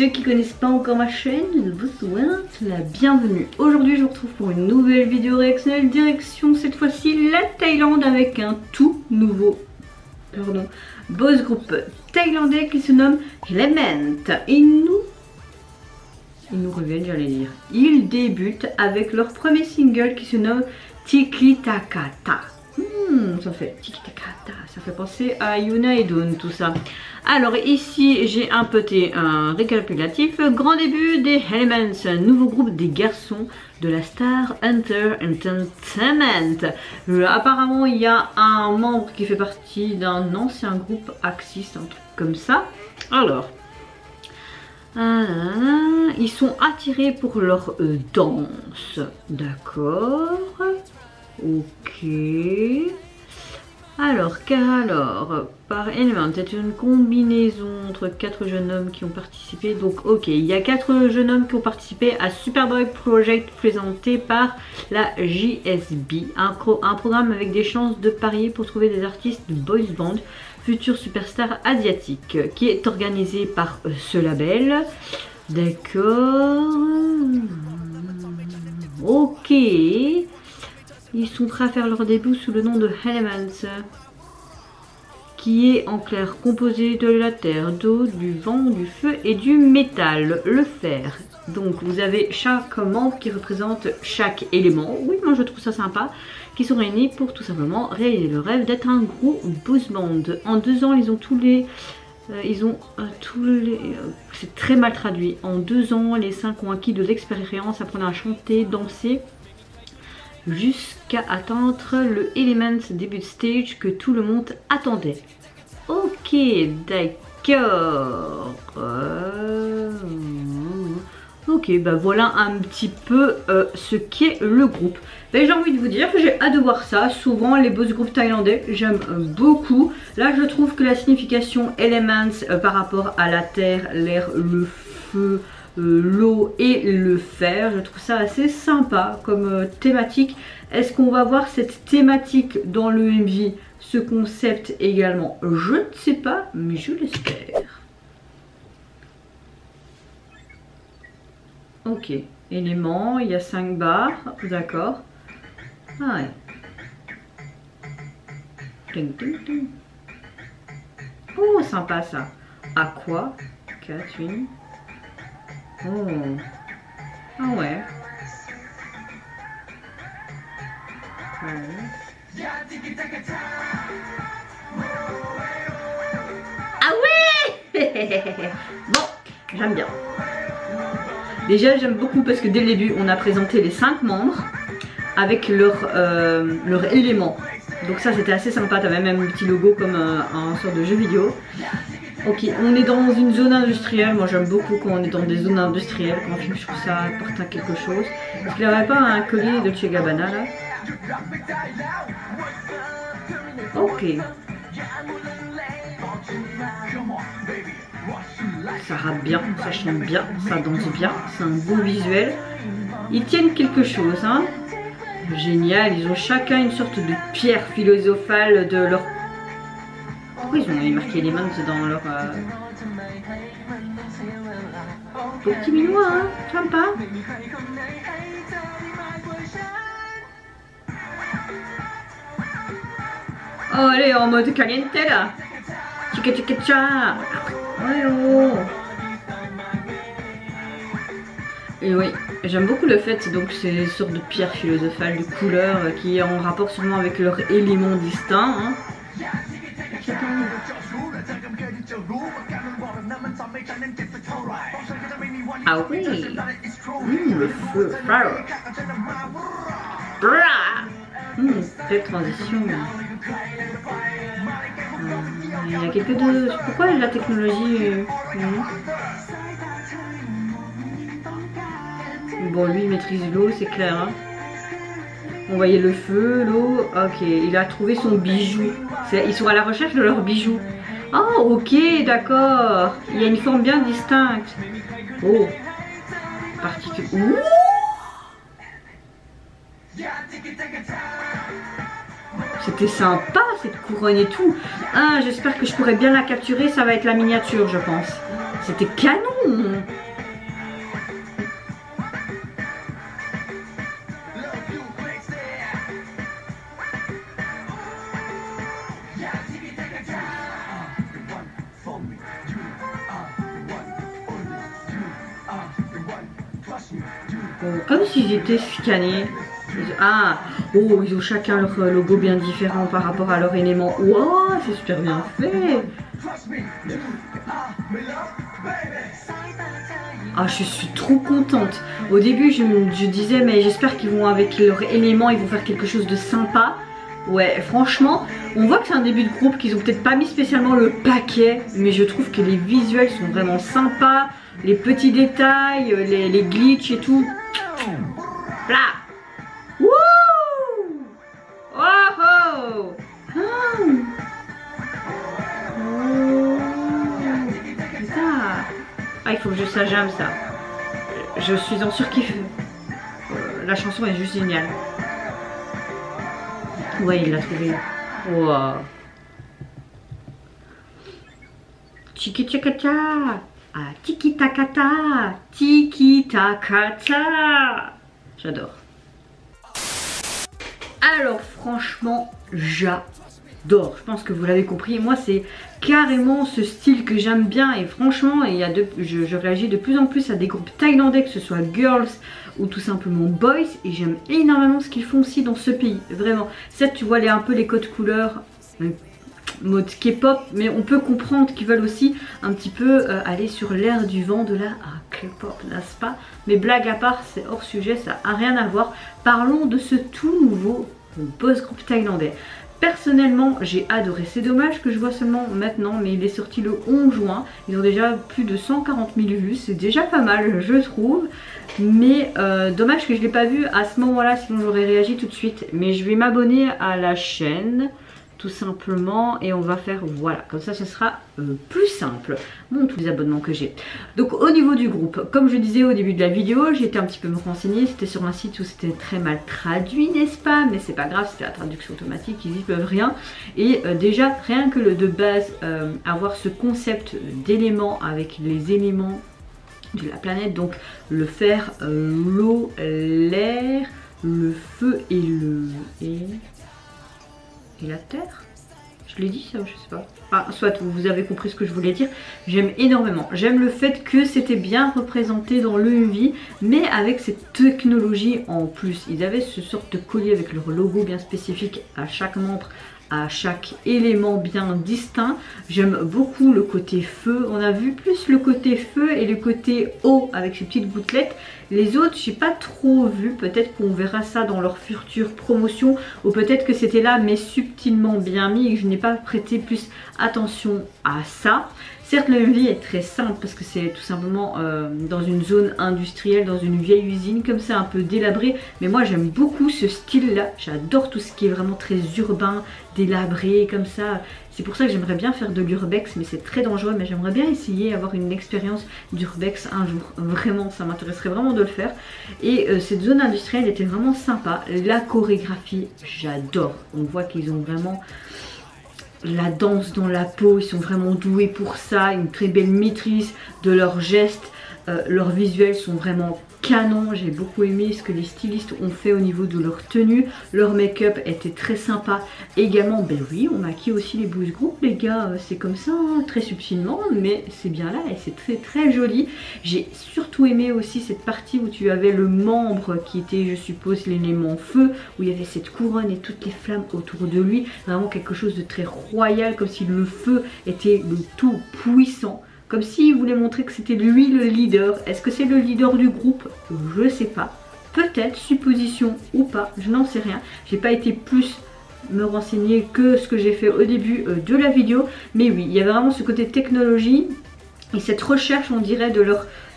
ceux qui connaissent pas encore ma chaîne, je vous souhaite la bienvenue. Aujourd'hui je vous retrouve pour une nouvelle vidéo réactionnelle, direction cette fois-ci la Thaïlande avec un tout nouveau boys group thaïlandais qui se nomme Element. Ils nous reviennent, j'allais dire. Ils débutent avec leur premier single qui se nomme Tiki Takata. Ça fait Tiki Takata, ça fait penser à Yuna et Dawn, tout ça. Alors ici j'ai un petit récapitulatif. Grand début des Elements, nouveau groupe des garçons de la Star Hunter Entertainment. Apparemment il y a un membre qui fait partie d'un ancien groupe Axis, un truc comme ça. Alors ils sont attirés pour leur danse, d'accord. Ok. Alors, par Element, c'est une combinaison entre 4 jeunes hommes qui ont participé. Donc, ok, il y a 4 jeunes hommes qui ont participé à Superboy Project présenté par la JSB. Un programme avec des chances de parier pour trouver des artistes de boys band, futurs superstars asiatiques, qui est organisé par ce label. D'accord. Ok. Ils sont prêts à faire leur début sous le nom de Elements, qui est en clair composé de la terre, d'eau, du vent, du feu et du métal, le fer. Donc vous avez chaque membre qui représente chaque élément. Oui, moi je trouve ça sympa. Qui sont réunis pour tout simplement réaliser le rêve d'être un gros boys band. En 2 ans, ils ont tous les... c'est très mal traduit. En 2 ans, les 5 ont acquis de l'expérience, apprenant à chanter, danser, jusqu'à atteindre le Elements début stage que tout le monde attendait. Ok, d'accord. Ok, bah voilà un petit peu ce qu'est le groupe. Ben, j'ai envie de vous dire que j'ai hâte de voir ça. Souvent les boys groupes thaïlandais, j'aime beaucoup. Là je trouve que la signification Elements par rapport à la terre, l'air, le feu, l'eau et le fer, je trouve ça assez sympa comme thématique. Est-ce qu'on va voir cette thématique dans le MV, ce concept également? Je ne sais pas, mais je l'espère. Ok, éléments, il y a 5 barres, d'accord. Ah ouais. Ting, ting, ting. Oh, sympa ça. Aqua, Catherine. Oh. Ah ouais. Ah ouais. Bon, j'aime bien. Déjà j'aime beaucoup parce que dès le début on a présenté les 5 membres avec leur élément. Donc ça c'était assez sympa, t'avais même un petit logo comme un sort de jeu vidéo. Ok, on est dans une zone industrielle. Moi j'aime beaucoup quand on est dans des zones industrielles. Quand je trouve ça apporte à quelque chose. Est-ce qu'il n'y aurait pas un collier de Che Gabbana là? Ok. Ça rappe bien, ça chante bien, ça danse bien. C'est un beau visuel. Ils tiennent quelque chose, hein. Génial, ils ont chacun une sorte de pierre philosophale de leur... Pourquoi ils ont marqué les mains dans leur... Petit minois, hein, sympa. Oh, allez, en mode caliente là. Chica chica cha. Ouais, oh. Et oui, j'aime beaucoup le fait, donc c'est une sorte de pierre philosophale de couleur qui est en rapport sûrement avec leur élément distinct, hein. Ah oui, le feu, fire. Belle transition. Il y a quelques de... Pourquoi la technologie Bon, lui il maîtrise l'eau, c'est clair, hein. On voyait le feu, l'eau. Ok, il a trouvé son bijou. Ils sont à la recherche de leur bijou. Oh, ok, d'accord. Il y a une forme bien distincte. Oh, particulier. C'était sympa cette couronne et tout. Ah, j'espère que je pourrai bien la capturer. Ça va être la miniature, je pense. c'était canon. Comme s'ils étaient scannés. Ah, oh, ils ont chacun leur logo bien différent par rapport à leur élément. Wow, c'est super bien fait. Ah, je suis trop contente. Au début, je disais, mais j'espère qu'ils vont, avec leur élément, ils vont faire quelque chose de sympa. Ouais, franchement, on voit que c'est un début de groupe, qu'ils ont peut-être pas mis spécialement le paquet, mais je trouve que les visuels sont vraiment sympas. Les petits détails, les glitches et tout. Là. Wouh! Oh oh! Ah, il faut que je sache, j'aime ça. Je suis en surkiff. La chanson est juste géniale. Ouais, il l'a trouvé. Wow. Tiki takata. Ah, tiki takata. Tiki takata. J'adore. Alors franchement, j'adore. Je pense que vous l'avez compris. Moi, c'est carrément ce style que j'aime bien. Et franchement, je réagis de plus en plus à des groupes thaïlandais, que ce soit girls ou tout simplement boys. Et j'aime énormément ce qu'ils font aussi dans ce pays. Vraiment. Certes, tu vois un peu les codes couleurs mode K-pop, mais on peut comprendre qu'ils veulent aussi un petit peu aller sur l'air du vent de la K-pop, n'est-ce pas? Mais blague à part, c'est hors sujet, ça n'a rien à voir. Parlons de ce tout nouveau boys group thaïlandais. Personnellement, j'ai adoré. C'est dommage que je vois seulement maintenant, mais il est sorti le 11 juin. Ils ont déjà plus de 140 000 vues, c'est déjà pas mal, je trouve. Mais dommage que je ne l'ai pas vu à ce moment-là, sinon j'aurais réagi tout de suite. Mais je vais m'abonner à la chaîne, tout simplement, et on va faire voilà, comme ça ce sera plus simple. Bon, tous les abonnements que j'ai. Donc au niveau du groupe, comme je disais au début de la vidéo, j'ai été un petit peu me renseigner. C'était sur un site où c'était très mal traduit, n'est-ce pas? Mais c'est pas grave, c'était la traduction automatique, ils y peuvent rien. Et déjà rien que de base avoir ce concept d'éléments avec les éléments de la planète, donc le fer, l'eau, l'air, le feu et la terre. Je l'ai dit ça, je sais pas. Ah, soit vous avez compris ce que je voulais dire. J'aime énormément. J'aime le fait que c'était bien représenté dans le MV, mais avec cette technologie en plus. Ils avaient ce sorte de collier avec leur logo bien spécifique à chaque membre, à chaque élément bien distinct. J'aime beaucoup le côté feu. On a vu plus le côté feu et le côté eau avec ces petites gouttelettes. Les autres, j'ai pas trop vu. Peut-être qu'on verra ça dans leur future promotion, ou peut-être que c'était là mais subtilement bien mis et que je n'ai pas prêté plus attention à ça. Certes, le MV est très simple parce que c'est tout simplement dans une zone industrielle, dans une vieille usine comme ça, un peu délabrée. Mais moi, j'aime beaucoup ce style-là. J'adore tout ce qui est vraiment très urbain, délabré comme ça. C'est pour ça que j'aimerais bien faire de l'urbex, mais c'est très dangereux. Mais j'aimerais bien essayer avoir une expérience d'urbex un jour. Vraiment, ça m'intéresserait vraiment de le faire. Et cette zone industrielle était vraiment sympa. La chorégraphie, j'adore. On voit qu'ils ont vraiment la danse dans la peau, ils sont vraiment doués pour ça, une très belle maîtrise de leurs gestes, leurs visuels sont vraiment canon. J'ai beaucoup aimé ce que les stylistes ont fait au niveau de leur tenue, leur make-up était très sympa également. Ben oui, on maquille aussi les boys group les gars, c'est comme ça, hein, très subtilement, mais c'est bien là et c'est très très joli. J'ai surtout aimé aussi cette partie où tu avais le membre qui était, je suppose, l'élément feu, où il y avait cette couronne et toutes les flammes autour de lui, vraiment quelque chose de très royal, comme si le feu était le tout puissant. Comme s'il voulait montrer que c'était lui le leader. Est-ce que c'est le leader du groupe? Je sais pas. Peut-être, supposition ou pas, je n'en sais rien. J'ai pas été plus me renseigner que ce que j'ai fait au début de la vidéo. Mais oui, il y avait vraiment ce côté technologie et cette recherche, on dirait, de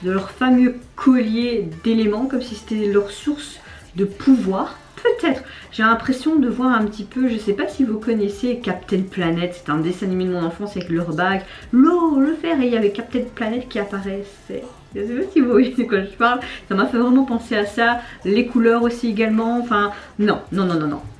leur fameux collier d'éléments, comme si c'était leur source de pouvoir. Peut-être, j'ai l'impression de voir un petit peu, je sais pas si vous connaissez Captain Planet, c'est un dessin animé de mon enfance avec leur bague, l'eau, le fer, et il y avait Captain Planet qui apparaissait Je sais pas si vous voyez de quoi je parle. Ça m'a fait vraiment penser à ça. Les couleurs aussi également. Enfin, non.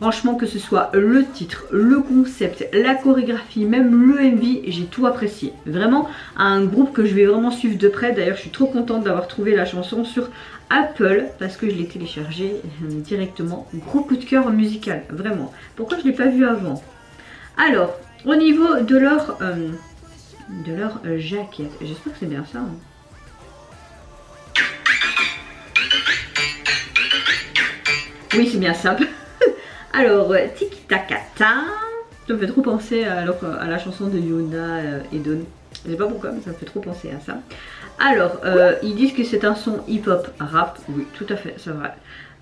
Franchement, que ce soit le titre, le concept, la chorégraphie, même le MV, j'ai tout apprécié. Vraiment, un groupe que je vais vraiment suivre de près. D'ailleurs, je suis trop contente d'avoir trouvé la chanson sur Apple parce que je l'ai téléchargée directement. Gros coup de cœur musical, vraiment. Pourquoi je ne l'ai pas vu avant? Alors, au niveau de leur jaquette, j'espère que c'est bien ça. Hein. Oui, c'est bien ça. Alors, Tiki Takata, ça me fait trop penser à la chanson de Yona et Don. Je sais pas pourquoi, mais ça me fait trop penser à ça. Alors, ils disent que c'est un son hip-hop rap. Oui, tout à fait, c'est vrai.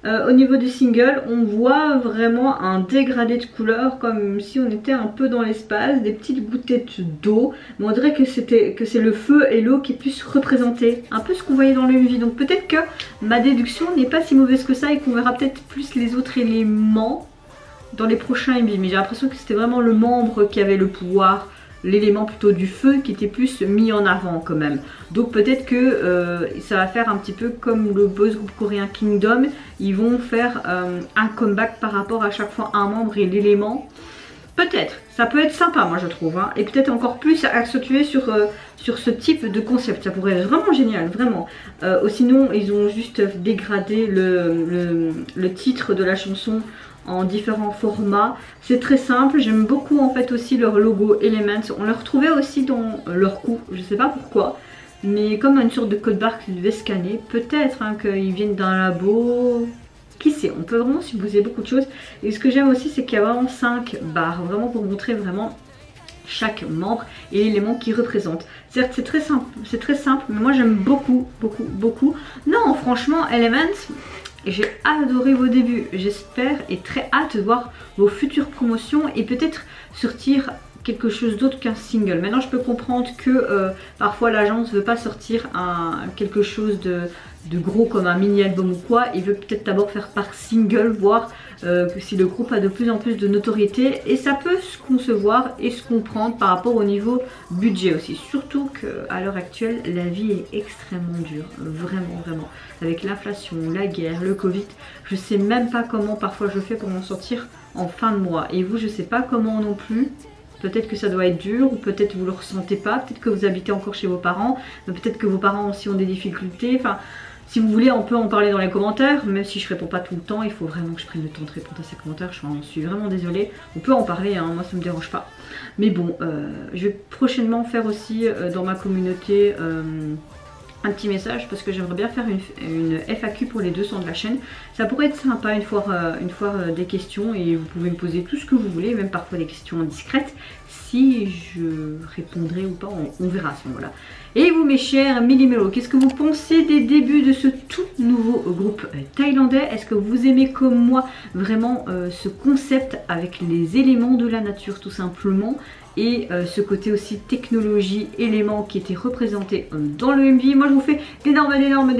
Au niveau du single, on voit vraiment un dégradé de couleurs, comme si on était un peu dans l'espace, des petites gouttelettes d'eau. Mais on dirait que c'est le feu et l'eau qui est plus représenté, un peu ce qu'on voyait dans le MV. Donc peut-être que ma déduction n'est pas si mauvaise que ça et qu'on verra peut-être plus les autres éléments dans les prochains MV. Mais j'ai l'impression que c'était vraiment le membre qui avait le pouvoir, l'élément plutôt du feu qui était plus mis en avant quand même. Donc peut-être que ça va faire un petit peu comme le boys group coréen Kingdom. Ils vont faire un comeback par rapport à chaque fois un membre et l'élément. Peut-être, ça peut être sympa moi je trouve. Hein. Et peut-être encore plus accentuer sur ce type de concept. Ça pourrait être vraiment génial, vraiment. Sinon ils ont juste dégradé le titre de la chanson en différents formats. C'est très simple, j'aime beaucoup en fait aussi leur logo Elements. On le retrouvait aussi dans leur cou, je sais pas pourquoi, mais comme une sorte de code barre qu'ils devaient scanner. Peut-être hein, qu'ils viennent d'un labo, qui sait, on peut vraiment supposer beaucoup de choses. Et ce que j'aime aussi c'est qu'il y a vraiment 5 barres, vraiment pour montrer vraiment chaque membre et l'élément qu'il représente. Certes c'est très simple, mais moi j'aime beaucoup. Non franchement Elements, j'ai adoré vos débuts, j'espère et très hâte de voir vos futures promotions et peut-être sortir quelque chose d'autre qu'un single. Maintenant je peux comprendre que parfois l'agence ne veut pas sortir quelque chose de gros comme un mini album ou quoi, il veut peut-être d'abord faire par single, voir si le groupe a de plus en plus de notoriété, et ça peut se concevoir et se comprendre par rapport au niveau budget aussi, surtout qu'à l'heure actuelle la vie est extrêmement dure, vraiment, avec l'inflation, la guerre, le Covid, je sais même pas comment parfois je fais pour m'en sortir en fin de mois, et vous je sais pas comment non plus. Peut-être que ça doit être dur, ou peut-être vous le ressentez pas, peut-être que vous habitez encore chez vos parents, mais peut-être que vos parents aussi ont des difficultés. Enfin, si vous voulez, on peut en parler dans les commentaires, même si je réponds pas tout le temps, il faut vraiment que je prenne le temps de répondre à ces commentaires, je suis vraiment désolée. On peut en parler, hein, moi ça me dérange pas. Mais bon, je vais prochainement faire aussi dans ma communauté un petit message parce que j'aimerais bien faire une FAQ pour les 200 de la chaîne. Ça pourrait être sympa une fois des questions et vous pouvez me poser tout ce que vous voulez, même parfois des questions indiscrètes. Si je répondrai ou pas, on verra à ce moment-là. Et vous mes chers Millimélo, qu'est-ce que vous pensez des débuts de ce tout nouveau groupe thaïlandais? Est-ce que vous aimez comme moi vraiment ce concept avec les éléments de la nature tout simplement? Et ce côté aussi technologie, éléments qui étaient représentés dans le MV. Moi je vous fais d'énormes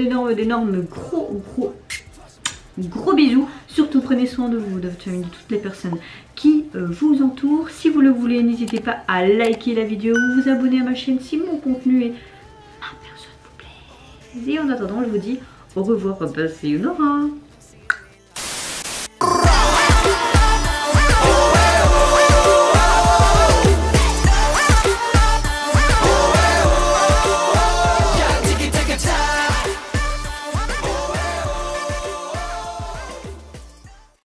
gros bisous. Surtout prenez soin de vous, de votre famille, de toutes les personnes qui vous entourent. Si vous le voulez, n'hésitez pas à liker la vidéo, vous abonner à ma chaîne si mon contenu et ma personne vous plaît. Et en attendant, je vous dis au revoir, passez une aura.